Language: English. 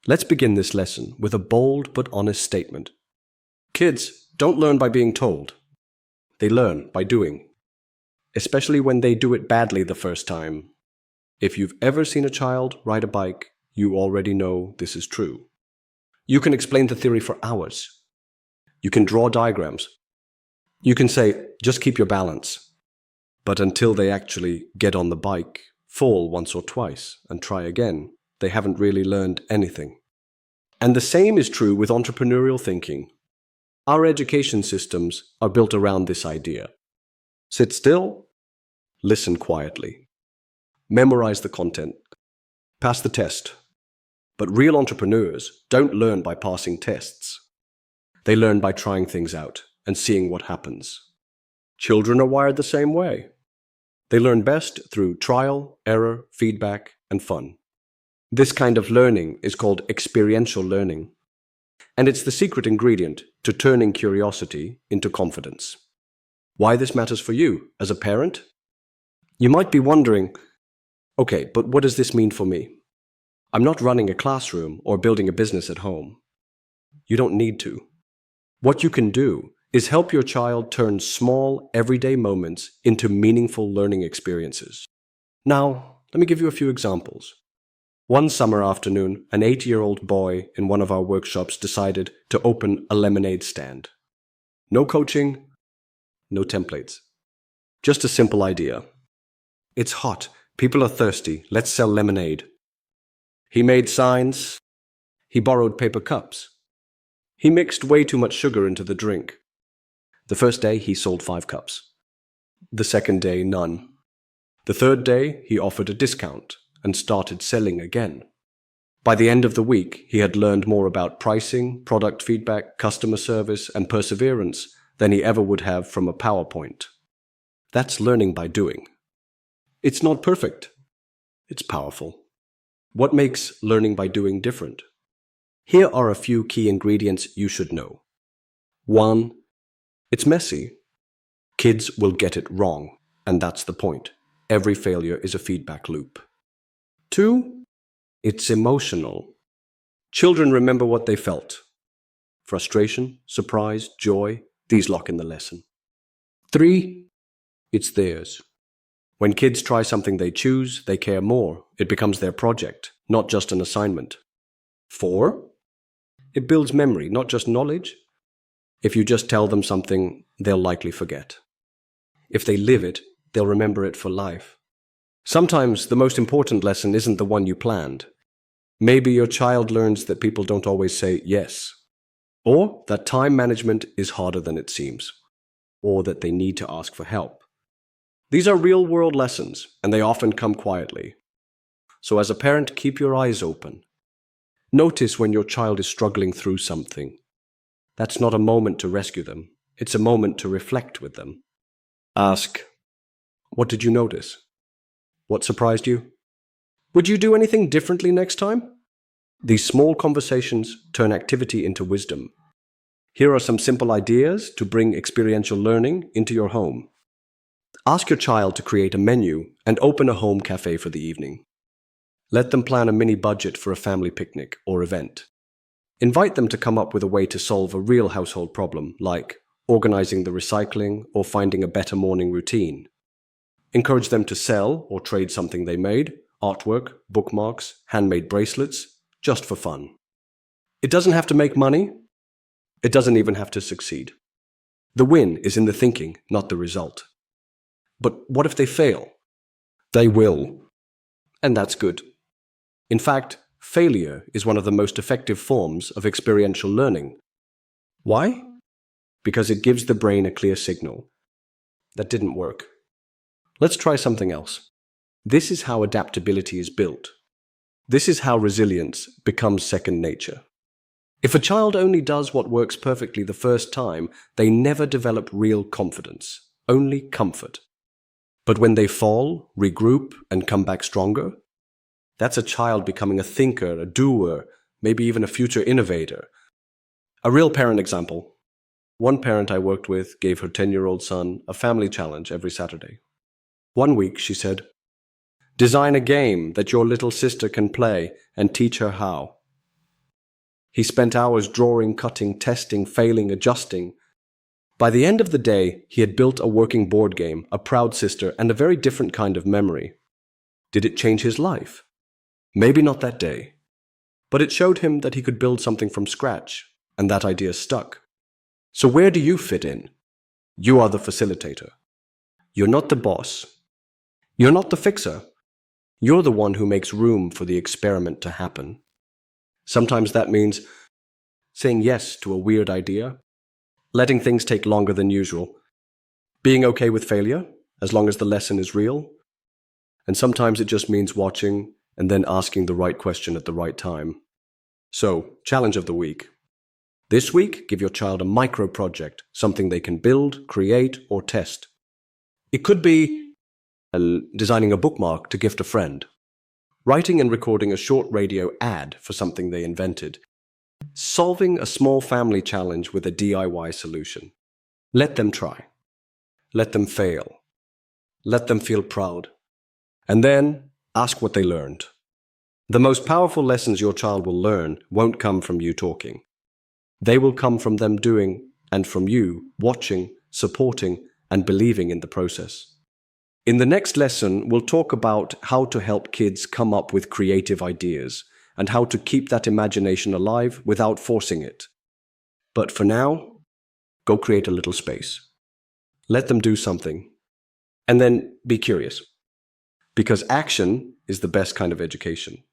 Let's begin this lesson with a bold but honest statement. Kids don't learn by being told. They learn by doing, especially when they do it badly the first time. If you've ever seen a child ride a bike, you already know this is true. You can explain the theory for hours. You can draw diagrams. You can say, just keep your balance. But until they actually get on the bike, fall once or twice, and try again, they haven't really learned anything. And the same is true with entrepreneurial thinking. Our education systems are built around this idea. Sit still, listen quietly, memorize the content, pass the test. But real entrepreneurs don't learn by passing tests. They learn by trying things out and seeing what happens. Children are wired the same way. They learn best through trial, error, feedback, and fun. This kind of learning is called experiential learning, and it's the secret ingredient to turning curiosity into confidence. Why this matters for you as a parent? You might be wondering, okay, but what does this mean for me? I'm not running a classroom or building a business at home. You don't need to. What you can do is help your child turn small, everyday moments into meaningful learning experiences. Now, let me give you a few examples. One summer afternoon, an 8-year-old boy in one of our workshops decided to open a lemonade stand. No coaching, no templates. Just a simple idea. It's hot, people are thirsty, let's sell lemonade. He made signs. He borrowed paper cups. He mixed way too much sugar into the drink. The first day, he sold 5 cups. The second day, none. The third day, he offered a discount and started selling again. By the end of the week, he had learned more about pricing, product feedback, customer service, and perseverance than he ever would have from a PowerPoint. That's learning by doing. It's not perfect. It's powerful. What makes learning by doing different? Here are a few key ingredients you should know. 1. It's messy. Kids will get it wrong, and that's the point. Every failure is a feedback loop. 2. It's emotional. Children remember what they felt. Frustration, surprise, joy, these lock in the lesson. 3. It's theirs. When kids try something they choose, they care more. It becomes their project, not just an assignment. 4. It builds memory, not just knowledge. If you just tell them something, they'll likely forget. If they live it, they'll remember it for life. Sometimes the most important lesson isn't the one you planned. Maybe your child learns that people don't always say yes, or that time management is harder than it seems, or that they need to ask for help. These are real-world lessons, and they often come quietly. So as a parent, keep your eyes open. Notice when your child is struggling through something. That's not a moment to rescue them. It's a moment to reflect with them. Ask, what did you notice? What surprised you? Would you do anything differently next time? These small conversations turn activity into wisdom. Here are some simple ideas to bring experiential learning into your home. Ask your child to create a menu and open a home cafe for the evening. Let them plan a mini budget for a family picnic or event. Invite them to come up with a way to solve a real household problem, like organizing the recycling or finding a better morning routine. Encourage them to sell or trade something they made, artwork, bookmarks, handmade bracelets, just for fun. It doesn't have to make money. It doesn't even have to succeed. The win is in the thinking, not the result. But what if they fail? They will. And that's good. In fact, failure is one of the most effective forms of experiential learning. Why? Because it gives the brain a clear signal. That didn't work. Let's try something else. This is how adaptability is built. This is how resilience becomes second nature. If a child only does what works perfectly the first time, they never develop real confidence, only comfort. But when they fall, regroup, and come back stronger, that's a child becoming a thinker, a doer, maybe even a future innovator. A real parent example. One parent I worked with gave her 10-year-old son a family challenge every Saturday. One week, she said, "Design a game that your little sister can play and teach her how." He spent hours drawing, cutting, testing, failing, adjusting. By the end of the day, he had built a working board game, a proud sister, and a very different kind of memory. Did it change his life? Maybe not that day. But it showed him that he could build something from scratch, and that idea stuck. So where do you fit in? You are the facilitator. You're not the boss. You're not the fixer. You're the one who makes room for the experiment to happen. Sometimes that means saying yes to a weird idea, letting things take longer than usual, being okay with failure as long as the lesson is real, and sometimes it just means watching and then asking the right question at the right time. So, challenge of the week. This week, give your child a micro project, something they can build, create, or test. It could be designing a bookmark to gift a friend, writing and recording a short radio ad for something they invented, solving a small family challenge with a DIY solution. Let them try. Let them fail. Let them feel proud. And then ask what they learned. The most powerful lessons your child will learn won't come from you talking. They will come from them doing and from you watching, supporting, and believing in the process. In the next lesson, we'll talk about how to help kids come up with creative ideas and how to keep that imagination alive without forcing it. But for now, go create a little space. Let them do something. And then be curious. Because action is the best kind of education.